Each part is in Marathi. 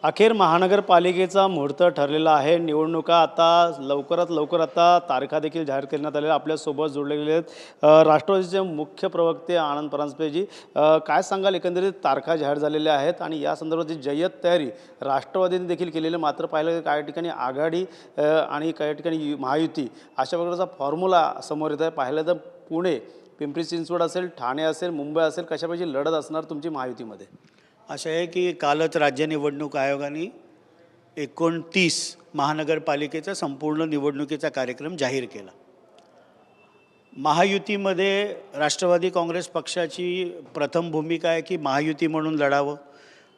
अखेर महानगरपालिकेचा मुहूर्त ठरलेला आहे। निवडणुका आता लवकरात लवकर आता तारखा देखील जाहीर करण्यात आलेल्या आपल्यासोबत जोडले गेले आहेत राष्ट्रवादीचे मुख्य प्रवक्ते आनंद परांजपेजी। काय सांगाल, एकंदरीत तारखा जाहीर झालेल्या आहेत आणि या संदर्भातली जय्यत तयारी राष्ट्रवादीने देखील केलेली, मात्र पाहिलं काही ठिकाणी आघाडी आणि काही ठिकाणी महायुती अशा प्रकारचा फॉर्म्युला समोर येत आहे। पाहिलं तर पुणे, पिंपरी चिंचवड असेल, ठाणे असेल, मुंबई असेल, कशापैकी लढत असणार तुमची महायुतीमध्ये? असं आहे की कालच राज्य निवडणूक आयोगाने 29 महानगरपालिकेचा संपूर्ण निवडणुकीचा कार्यक्रम जाहीर केला। महायुतीमध्ये राष्ट्रवादी काँग्रेस पक्षाची प्रथम भूमिका आहे की महायुती म्हणून लढावं।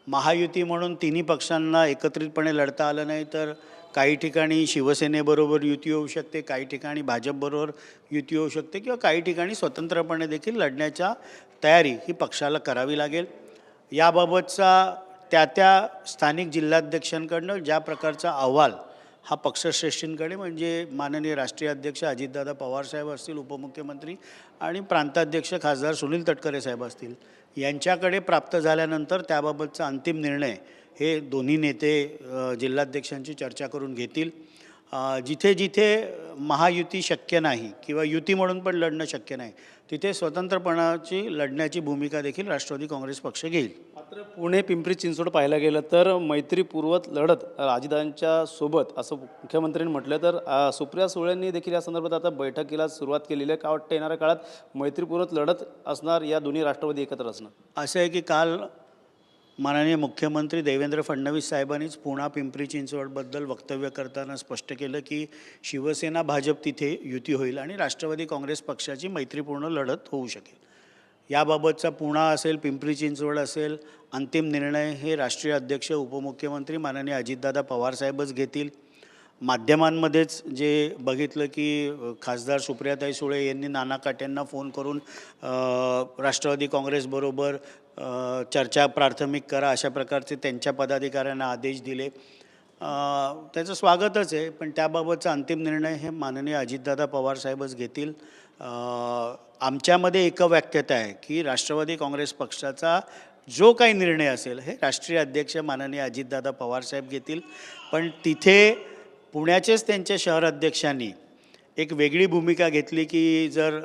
महायुती म्हणून तिन्ही पक्षांना एकत्रितपणे लढता आलं नाही तर काही ठिकाणी शिवसेनेबरोबर युती होऊ शकते, काही ठिकाणी भाजपबरोबर युती होऊ शकते किंवा काही ठिकाणी स्वतंत्रपणे देखील लढण्याच्या तयारी ही पक्षाला करावी लागेल। याबाबतचा त्या स्थानिक जिल्हाध्यक्षांकडनं ज्या प्रकारचा अहवाल हा पक्षश्रेष्ठींकडे म्हणजे माननीय राष्ट्रीय अध्यक्ष अजितदादा पवारसाहेब असतील, उपमुख्यमंत्री आणि प्रांताध्यक्ष खासदार सुनील तटकरे साहेब असतील यांच्याकडे प्राप्त झाल्यानंतर त्याबाबतचा अंतिम निर्णय हे दोन्ही नेते जिल्हाध्यक्षांची चर्चा करून घेतील। जिथे जिथे महायुती शक्य नाही किंवा युती म्हणून पण लढणं शक्य नाही तिथे स्वतंत्रपणाची लढण्याची भूमिका देखील राष्ट्रवादी काँग्रेस पक्ष घेईल। मात्र पुणे, पिंपरी चिंचवड पाहायला गेलं तर मैत्रीपूर्वक लढत अजितदादांच्या सोबत असं मुख्यमंत्र्यांनी म्हटलं, तर सुप्रिया सुळेंनी देखील या संदर्भात आता बैठकीला सुरुवात केलेली आहे। काय वाटतं, येणाऱ्या काळात मैत्रीपूर्वक लढत असणार, या दोन्ही राष्ट्रवादी एकत्र असणार? असं आहे की काल माननीय मुख्यमंत्री देवेंद्र फडणवीस साहेबांनीच पुणा, पिंपरी चिंचवडबद्दल वक्तव्य करताना स्पष्ट केलं की शिवसेना भाजप तिथे युती होईल आणि राष्ट्रवादी काँग्रेस पक्षाची मैत्रीपूर्ण लढत होऊ शकेल। याबाबतचा पुणा असेल, पिंपरी चिंचवड असेल, अंतिम निर्णय हे राष्ट्रीय अध्यक्ष उपमुख्यमंत्री माननीय अजितदादा पवारसाहेबच घेतील। माध्यमांमध्येच जे बघितलं की खासदार सुप्रियाताई सुळे यांनी नाना काट्यांना फोन करून राष्ट्रवादी काँग्रेसबरोबर चर्चा प्राथमिक करा अशा प्रकारचे त्यांच्या पदाधिकाऱ्यांना आदेश दिले। त्याचं स्वागतच आहे, पण त्याबाबतचा अंतिम निर्णय हे माननीय अजितदादा पवारसाहेबच घेतील। आमच्यामध्ये एकवाक्यता आहे की राष्ट्रवादी काँग्रेस पक्षाचा जो काही निर्णय असेल हे राष्ट्रीय अध्यक्ष माननीय अजितदादा पवारसाहेब घेतील, पण तिथे पुण्याचेच त्यांच्या शहर अध्यक्षांनी एक वेगळी भूमिका घेतली की जर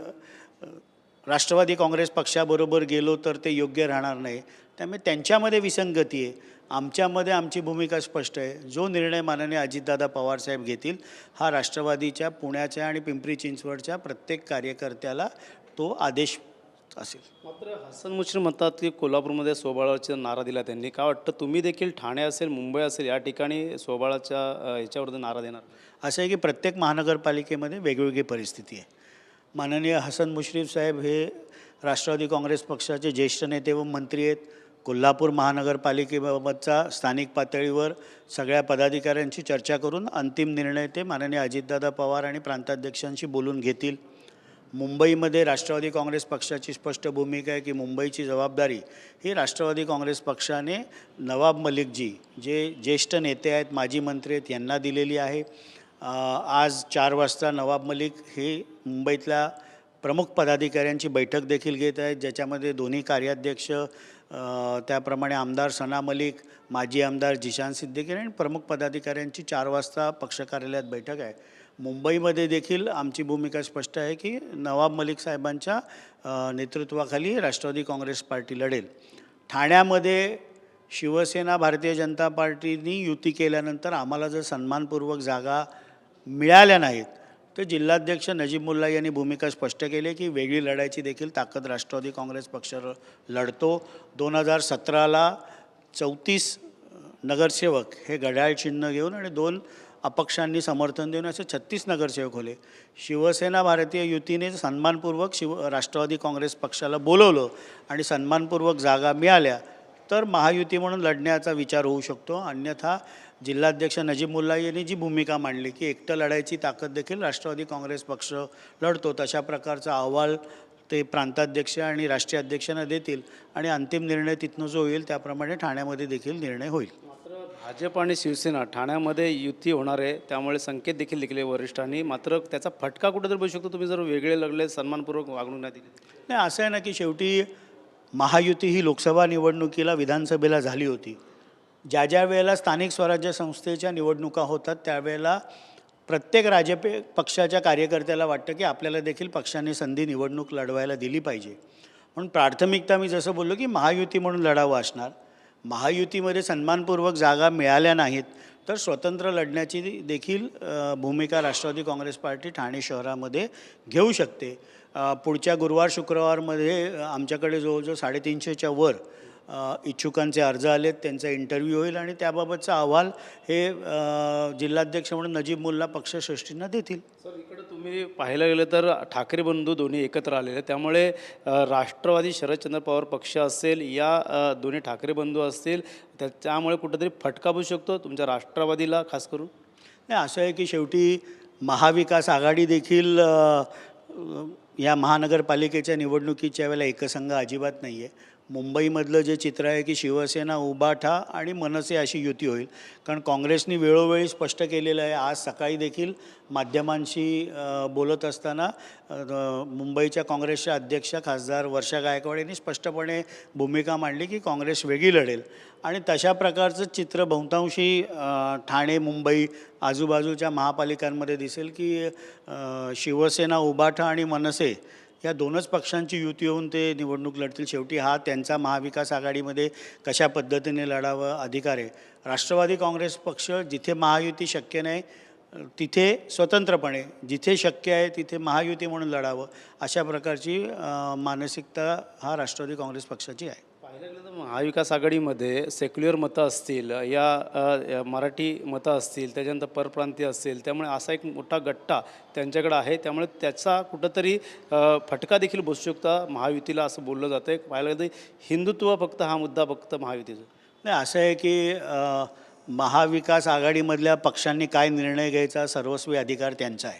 राष्ट्रवादी काँग्रेस पक्षाबरोबर गेलो तर ते योग्य राहणार नाही, त्यामुळे त्यांच्यामध्ये विसंगती आहे। आमच्यामध्ये आमची भूमिका स्पष्ट आहे, जो निर्णय माननीय अजितदादा पवारसाहेब घेतील हा राष्ट्रवादीच्या पुण्याच्या आणि पिंपरी चिंचवडच्या प्रत्येक कार्यकर्त्याला तो आदेश असेल। मात्र हसन मुश्रीफ म्हणतात की कोल्हापूरमध्ये स्वबळाचा नारा दिला त्यांनी। काय वाटतं, तुम्ही देखील ठाणे असेल, मुंबई असेल या ठिकाणी स्वबळाच्या ह्याच्यावरती नारा देणार? असं आहे की प्रत्येक महानगरपालिकेमध्ये वेगवेगळी परिस्थिती आहे। माननीय हसन मुश्रीफ साहेब हे राष्ट्रवादी काँग्रेस पक्षाचे ज्येष्ठ नेते व मंत्री आहेत। कोल्हापूर महानगरपालिकेबाबतचा स्थानिक पातळीवर सगळ्या पदाधिकाऱ्यांची चर्चा करून अंतिम निर्णय ते माननीय अजितदादा पवार आणि प्रांताध्यक्षांशी बोलून घेतील। मुंबईमध्ये राष्ट्रवादी काँग्रेस पक्षाची स्पष्ट भूमिका आहे की मुंबईची जबाबदारी ही राष्ट्रवादी काँग्रेस पक्षाने नवाब मलिकजी जे ज्येष्ठ नेते आहेत, माजी मंत्री आहेत, यांना दिलेली आहे। आज 4 वाजता नवाब मलिक हे मुंबईतल्या प्रमुख पदाधिकाऱ्यांची बैठक देखील घेत आहेत, ज्याच्यामध्ये दोन्ही कार्याध्यक्ष त्याप्रमाणे आमदार सना मलिक, माजी आमदार जिशान सिद्दीकी आणि प्रमुख पदाधिकाऱ्यांची 4 वाजता पक्ष कार्यालयात बैठक आहे। मुंबईमध्ये देखील आमची भूमिका स्पष्ट आहे की नवाब मलिक साहेबांच्या नेतृत्वाखाली राष्ट्रवादी काँग्रेस पार्टी लढेल। ठाण्यामध्ये शिवसेना, भारतीय जनता पार्टीनी युती केल्यानंतर आम्हाला जर सन्मानपूर्वक जागा मिळाल्या नाहीत तर जिल्हाध्यक्ष नजीब मुल्ला यांनी भूमिका स्पष्ट केली की वेगळी लढायची देखील ताकद राष्ट्रवादी काँग्रेस पक्ष लढतो। 2017ला 34 नगरसेवक हे घड्याळ चिन्ह घेऊन आणि 2 अपक्षांनी समर्थन देऊन असे 36 नगरसेवक होले। शिवसेना भारतीय युतीने सन्मानपूर्वक राष्ट्रवादी काँग्रेस पक्षाला बोलवलं आणि सन्मानपूर्वक जागा मिळाल्या तर महायुती म्हणून लढण्याचा विचार होऊ शकतो। अन्यथा जिल्हाध्यक्ष नजीब मुल्ला यांनी जी भूमिका मांडली की एकटं लढायची ताकद देखील राष्ट्रवादी काँग्रेस पक्ष लढतो, तशा प्रकारचा अहवाल ते प्रांताध्यक्ष आणि राष्ट्रीय अध्यक्षांना देतील आणि अंतिम निर्णय तिथनं जो होईल त्याप्रमाणे ठाण्यामध्ये देखील निर्णय होईल। मात्र भाजप आणि शिवसेना ठाण्यामध्ये युती होणार आहे, त्यामुळे संकेत देखील दिले वरिष्ठांनी। मात्र त्याचा फटका कुठेतरी बसू शकतो, तुम्ही जर वेगळे लढले, सन्मानपूर्वक वागणूक नाही दिली? नाही, असं आहे ना की शेवटी महायुती ही लोकसभा निवडणुकीला विधानसभेला झाली होती। ज्या ज्या वेळेला स्थानिक स्वराज्य संस्थेच्या निवडणुका होतात त्यावेळेला प्रत्येक पक्षाच्या कार्यकर्त्याला वाटतं की आपल्याला देखील पक्षाने संधी निवडणूक लढवायला दिली पाहिजे. म्हणून प्राथमिकता मी जसं बोललो की महायुती म्हणून लढावं असणार. महायुतीमध्ये सन्मानपूर्वक जागा मिळाल्या नाहीत तर स्वतंत्र लढण्याची देखील भूमिका राष्ट्रवादी काँग्रेस पार्टी ठाणे शहरामध्ये घेऊ शकते. पुढच्या गुरुवार शुक्रवारमध्ये आमच्याकडे जवळजवळ 350च्या वर इच्छुकांचे अर्ज आलेत, त्यांचा इंटरव्ह्यू होईल आणि त्याबाबतचा अहवाल हे जिल्हाध्यक्ष म्हणून नजीब मुल्ला पक्षश्रेष्ठींना देतील. सर, इकडे तुम्ही पाहायला गेलं तर ठाकरे बंधू दोन्ही एकत्र आलेले, त्यामुळे राष्ट्रवादी शरदचंद्र पवार पक्ष असेल या दोन्ही ठाकरे बंधू असतील त्यामुळे कुठंतरी फटका बसू शकतो तुमच्या राष्ट्रवादीला खास करून. नाही, असं आहे की शेवटी महाविकास आघाडी देखील या महानगरपालिकेच्या निवडणुकीच्या वेळेला एकसंघ अजिबात नाही आहे. मुंबईमधलं जे चित्र आहे की शिवसेना, उबाठा आणि मनसे अशी युती होईल. कारण काँग्रेसने वेळोवेळी स्पष्ट केलेलं आहे. आज सकाळी देखील माध्यमांशी बोलत असताना मुंबईच्या काँग्रेसच्या अध्यक्षा खासदार वर्षा गायकवाड यांनी स्पष्टपणे भूमिका मांडली की काँग्रेस वेगळी लढेल आणि तशा प्रकारचं चित्र बहुतांशी ठाणे, मुंबई आजूबाजूच्या महापालिकांमध्ये दिसेल की शिवसेना, उबाठा आणि मनसे या दोनच पक्षांची युती होऊन ते निवडणूक लढतील. शेवटी हा त्यांचा महाविकास आघाडीमध्ये कशा पद्धतीने लढावं अधिकार आहे. राष्ट्रवादी काँग्रेस पक्ष जिथे महायुती शक्य नाही तिथे स्वतंत्रपणे, जिथे शक्य आहे तिथे महायुती म्हणून लढावं अशा प्रकारची मानसिकता हा राष्ट्रवादी काँग्रेस पक्षाची आहे. पाहिलं गेलं तर महाविकास आघाडीमध्ये सेक्युलर मतं असतील, या मराठी मतं असतील, त्याच्यानंतर परप्रांतीय असतील, त्यामुळे असा एक मोठा गट्टा त्यांच्याकडे आहे. त्यामुळे त्याचा कुठंतरी फटका देखील बसू शकता महायुतीला असं बोललं जातं आहे. पाहिलं गेलं तर हिंदुत्व फक्त हा मुद्दा फक्त महायुतीचा नाही. असं आहे की महाविकास आघाडीमधल्या पक्षांनी काय निर्णय घ्यायचा सर्वस्वी अधिकार त्यांचा आहे.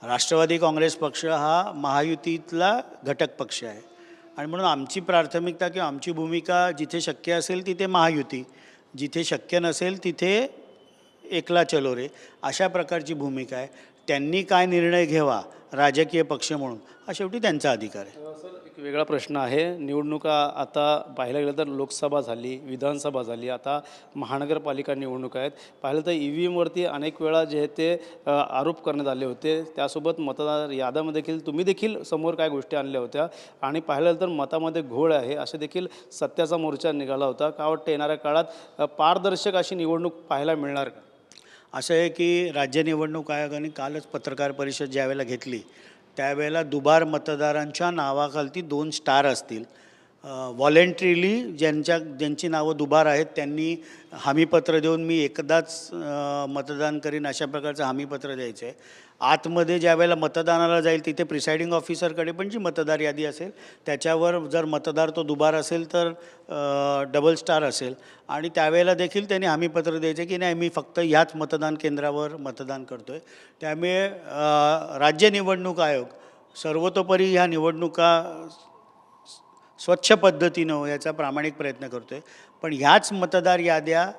राष्ट्रवादी काँग्रेस पक्ष हा महायुतीतला घटक पक्ष आहे आणि म्हणून आमची प्राथमिकता किंवा आमची भूमिका जिथे शक्य असेल तिथे महायुती, जिथे शक्य नसेल तिथे एकला चलो रे अशा प्रकारची भूमिका आहे. त्यांनी काय निर्णय घ्यावा राजकीय पक्ष म्हणून हा शेवटी त्यांचा अधिकार आहे. सर, एक वेगळा प्रश्न आहे. निवडणुका आता पाहायला गेलं तर लोकसभा झाली, विधानसभा झाली, आता महानगरपालिका निवडणुका आहेत. पाहिलं तर EVMवरती अनेक वेळा जे आहे ते आरोप करण्यात आले होते. त्यासोबत मतदार याद्यामध्ये देखील तुम्ही देखील समोर काय गोष्टी आणल्या होत्या आणि पाहिलं तर मतामध्ये घोळ आहे असे देखील सत्याचा मोर्चा निघाला होता. का वाटतं येणाऱ्या काळात पारदर्शक अशी निवडणूक पाहायला मिळणार का? असं आहे की राज्य निवडणूक आयोगाने कालच पत्रकार परिषद ज्यावेळेला घेतली त्यावेळेला दुबार मतदारांच्या नावाखालती 2 स्टार असतील. व्हॉलेंटरीली ज्यांची नावं दुबार आहेत त्यांनी हमीपत्र देऊन मी एकदाच मतदान करीन अशा प्रकारचं हमीपत्र द्यायचं आहे. आतमध्ये ज्यावेळेला मतदानाला जाईल तिथे प्रिसाइडिंग ऑफिसरकडे पण जी मतदार यादी असेल त्याच्यावर जर मतदार तो दुबार असेल तर डबल स्टार असेल आणि त्यावेळेला देखील त्यांनी हमीपत्र द्यायचे की नाही मी फक्त ह्याच मतदान केंद्रावर मतदान करतो आहे. त्यामुळे राज्य निवडणूक आयोग सर्वतोपरी ह्या निवडणुका स्वच्छ पद्धतीनं याचा प्रामाणिक प्रयत्न करतो आहे. पण ह्याच मतदार याद्या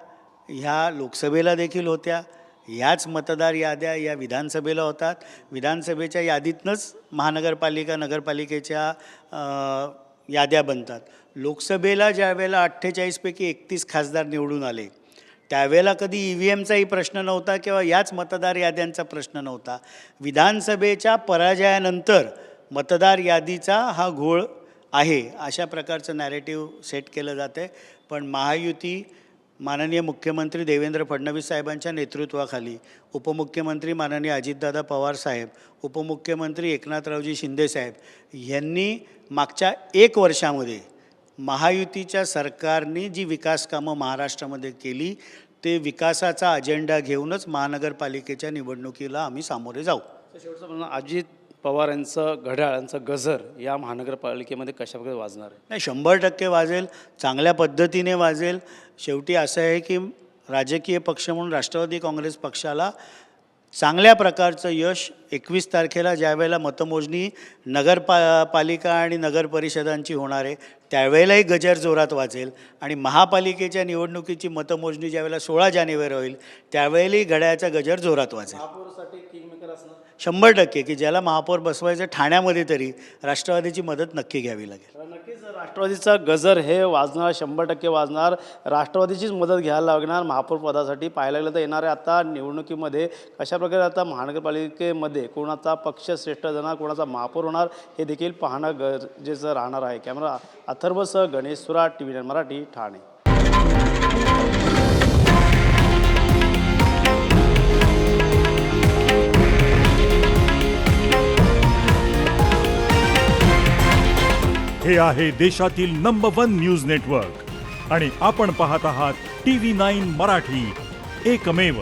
ह्या लोकसभेला देखील होत्या, ह्याच मतदार याद्या या विधानसभेला होतात. विधानसभेच्या यादीतनंच महानगरपालिका नगरपालिकेच्या याद्या बनतात. लोकसभेला ज्या वेळेला 48 पैकी 31 खासदार निवडून आले त्यावेळेला कधी EVMचाही प्रश्न नव्हता किंवा याच मतदार याद्यांचा प्रश्न नव्हता. विधानसभेच्या पराजयानंतर मतदार यादीचा हा घोळ आहे अशा प्रकारचं नॅरेटिव्ह सेट केलं जातं आहे. पण महायुती माननीय मुख्यमंत्री देवेंद्र फडणवीस साहेबांच्या नेतृत्वाखाली उपमुख्यमंत्री माननीय अजितदादा पवार साहेब, उपमुख्यमंत्री एकनाथरावजी शिंदे साहेब यांनी मागच्या 1 वर्षामध्ये महायुतीच्या सरकारने जी विकास कामं महाराष्ट्रामध्ये केली ते विकासाचा अजेंडा घेऊनच महानगरपालिकेच्या निवडणुकीला आम्ही सामोरे जाऊ. शेवटचं म्हणणं, अजित पवार यांचं घड्याळांचं गजर या महानगरपालिकेमध्ये कशाप्रकारे वाजणार आहे? नाही, 100% वाजेल, चांगल्या पद्धतीने वाजेल. शेवटी असं आहे की राजकीय पक्ष म्हणून राष्ट्रवादी काँग्रेस पक्षाला चांगल्या प्रकारचं यश 21 तारखेला ज्यावेळेला मतमोजणी पालिका आणि नगर परिषदांची होणार आहे त्यावेळेलाही गजर जोरात वाजेल आणि महापालिकेच्या निवडणुकीची मतमोजणी ज्यावेळेला 16 जानेवारी होईल त्यावेळेलाही घड्याळाचा गजर जोरात वाजेल. महापौरसाठी किंगमेकर असणार. 100% की ज्याला महापौर बसवायचं ठाण्यामध्ये तरी राष्ट्रवादीची मदत नक्की घ्यावी लागेल. नक्कीच राष्ट्रवादीचा गजर हे वाजणार, 100% वाजणार. राष्ट्रवादीचीच मदत घ्यायला लागणार महापौर पदासाठी. पाहायला गेलं तर येणाऱ्या आता निवडणुकीमध्ये कशाप्रकारे आता महानगरपालिकेमध्ये कोणाचा पक्ष श्रेष्ठ जाणार, कोणाचा महापौर होणार हे देखील पाहणं गरजेचं राहणार आहे. कॅमेरा अथर्वसह गणेश सुराट, TV9 मराठी, ठाणे. हे आहे देशातील नंबर 1 न्यूज नेटवर्क आणि आपण पाहत आहात TV9 मराठी, एकमेव.